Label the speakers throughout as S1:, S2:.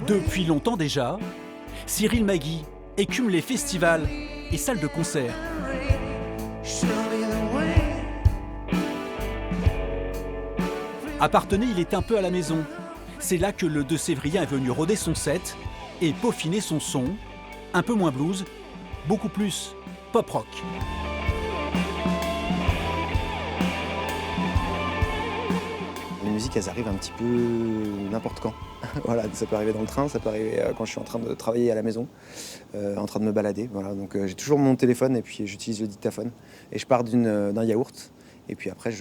S1: Depuis longtemps déjà, Cyril Magui écume les festivals et salles de concert. À Parthenay, il est un peu à la maison. C'est là que le 2 Sévrien est venu rôder son set et peaufiner son son, un peu moins blues, beaucoup plus pop-rock.
S2: Les musiques, elles arrivent un petit peu n'importe quand. Voilà, ça peut arriver dans le train, ça peut arriver quand je suis en train de travailler à la maison, en train de me balader. Voilà, donc j'ai toujours mon téléphone et puis j'utilise le dictaphone. Et je pars d'un yaourt et puis après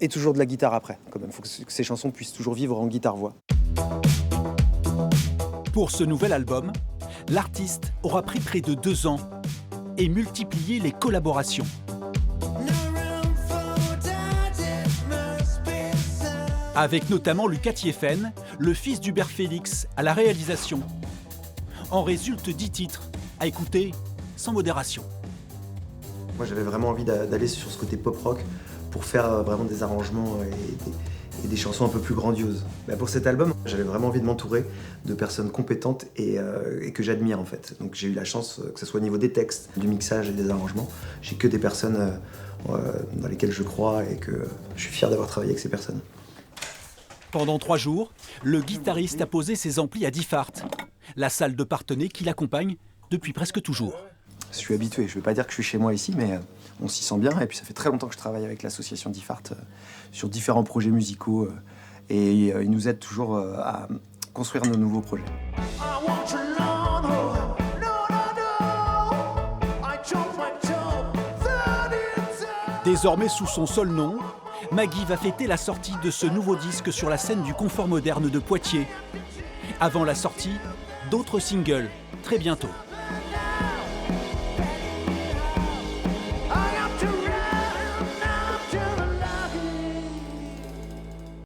S2: et toujours de la guitare après. Quand même, il faut que ces chansons puissent toujours vivre en guitare-voix.
S1: Pour ce nouvel album, l'artiste aura pris près de 2 ans et multiplié les collaborations. Avec notamment Lucas Thiéfaine, le fils d'Hubert Félix, à la réalisation. En résultent 10 titres à écouter sans modération.
S2: Moi, j'avais vraiment envie d'aller sur ce côté pop-rock pour faire vraiment des arrangements et des chansons un peu plus grandioses. Pour cet album, j'avais vraiment envie de m'entourer de personnes compétentes et que j'admire en fait. Donc j'ai eu la chance, que ce soit au niveau des textes, du mixage et des arrangements, j'ai que des personnes dans lesquelles je crois et que je suis fier d'avoir travaillé avec ces personnes.
S1: Pendant 3 jours, le guitariste a posé ses amplis à Diffart, la salle de Parthenay qui l'accompagne depuis presque toujours.
S2: Je suis habitué, je ne vais pas dire que je suis chez moi ici, mais on s'y sent bien. Et puis ça fait très longtemps que je travaille avec l'association Diffart sur différents projets musicaux et ils nous aident toujours à construire nos nouveaux projets.
S1: Désormais sous son seul nom, Magui va fêter la sortie de ce nouveau disque sur la scène du Confort Moderne de Poitiers. Avant la sortie, d'autres singles, très bientôt.